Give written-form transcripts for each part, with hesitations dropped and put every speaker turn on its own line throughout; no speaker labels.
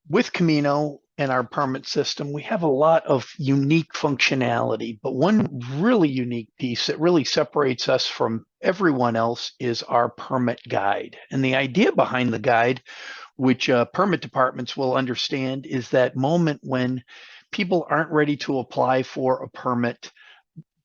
With Camino and our permit system, we have a lot of unique functionality, but one really unique piece that really separates us from everyone else is our permit guide. And the idea behind the guide, which permit departments will understand, is that moment when people aren't ready to apply for a permit,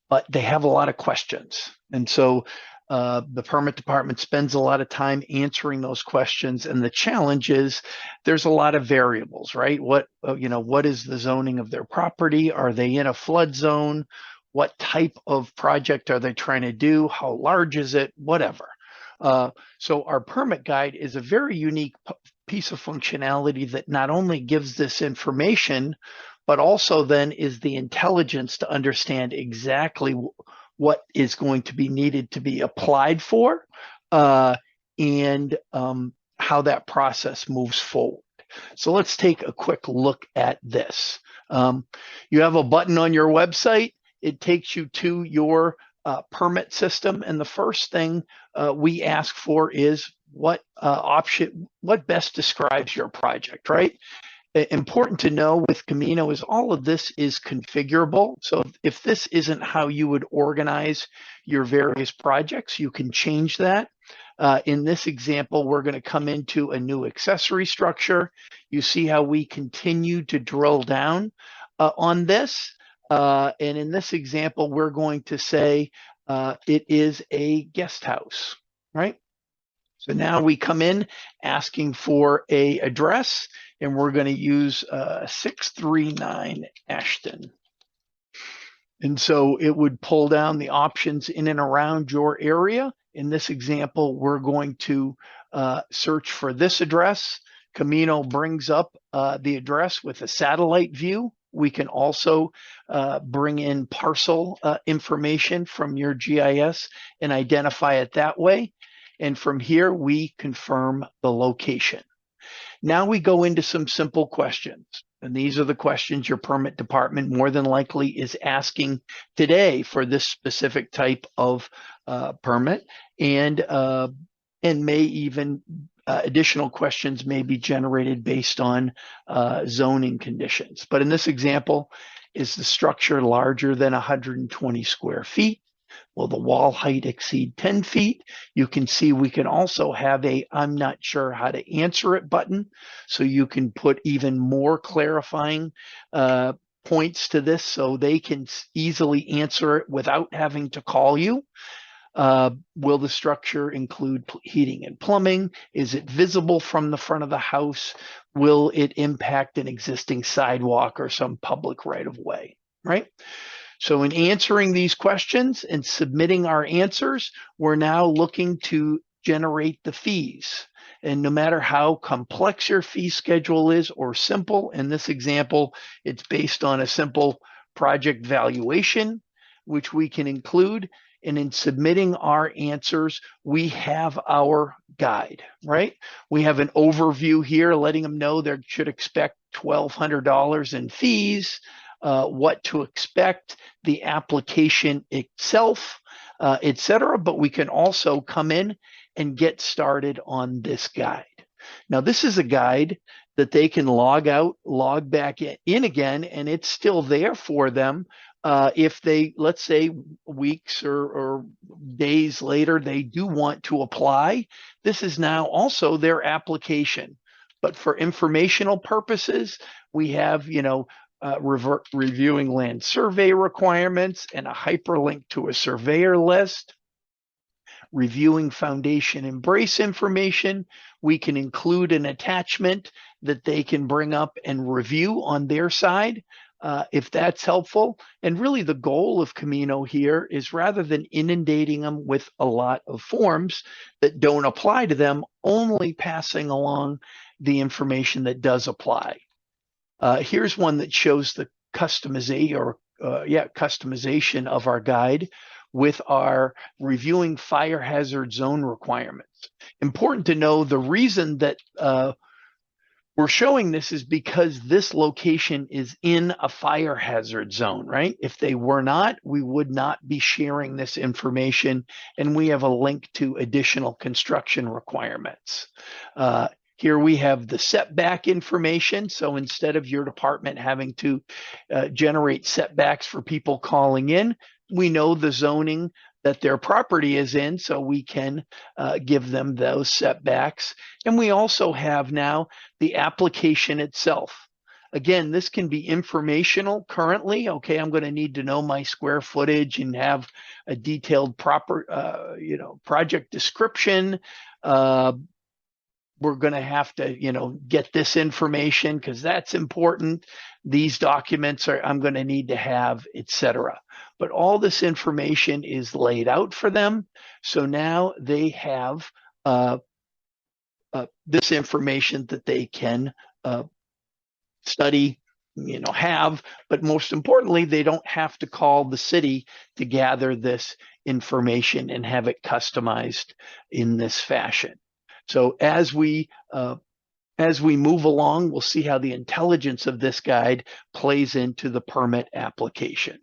but they have a lot of questions. And so the permit department spends a lot of time answering those questions. And the challenge is there's a lot of variables, right? What is the zoning of their property? Are they in a flood zone? What type of project are they trying to do? How large is it? Whatever. So our permit guide is a very unique piece of functionality that not only gives this information, but also then is the intelligence to understand exactly what is going to be needed to be applied for, and how that process moves forward. So let's take a quick look at this. You have a button on your website. It takes you to your permit system. And the first thing we ask for is what best describes your project, right? Important to know with Camino is all of this is configurable. So if this isn't how you would organize your various projects, you can change that. In this example, we're going to come into a new accessory structure. You see how we continue to drill down on this. And in this example, we're going to say it is a guest house, right? So now we come in asking for a address, and we're going to use 639 Ashton. And so it would pull down the options in and around your area. In this example, we're going to search for this address. Camino brings up the address with a satellite view. We can also bring in parcel information from your GIS and identify it that way. And from here, we confirm the location. Now we go into some simple questions. And these are the questions your permit department more than likely is asking today for this specific type of permit. And may even additional questions may be generated based on zoning conditions. But in this example, is the structure larger than 120 square feet? Will the wall height exceed 10 feet? You can see we can also have a I'm not sure how to answer it button. So you can put even more clarifying points to this so they can easily answer it without having to call you. Will the structure include heating and plumbing? Is it visible from the front of the house? Will it impact an existing sidewalk or some public right of way, right? So in answering these questions and submitting our answers, we're now looking to generate the fees. And no matter how complex your fee schedule is or simple, in this example, it's based on a simple project valuation, which we can include. And in submitting our answers, we have our guide, right? We have an overview here letting them know they should expect $1,200 in fees. What to expect, the application itself, etc. But we can also come in and get started on this guide. Now, this is a guide that they can log out, log back in again, and it's still there for them. If they, let's say, weeks or days later, they do want to apply, this is now also their application. But for informational purposes, we have, reviewing land survey requirements and a hyperlink to a surveyor list, reviewing foundation embrace information. We can include an attachment that they can bring up and review on their side if that's helpful. And really the goal of Camino here is rather than inundating them with a lot of forms that don't apply to them, only passing along the information that does apply. Here's one that shows the customization of our guide with our reviewing fire hazard zone requirements. Important to know the reason that we're showing this is because this location is in a fire hazard zone, right? If they were not, we would not be sharing this information, and we have a link to additional construction requirements. Here we have the setback information. So instead of your department having to generate setbacks for people calling in, we know the zoning that their property is in, so we can give them those setbacks. And we also have now the application itself. Again, this can be informational currently. Okay, I'm going to need to know my square footage and have a detailed proper, project description. We're going to have to, get this information because that's important. These documents I'm going to need to have, etc. But all this information is laid out for them. So now they have this information that they can study, have, but most importantly, they don't have to call the city to gather this information and have it customized in this fashion. So as we move along, we'll see how the intelligence of this guide plays into the permit application.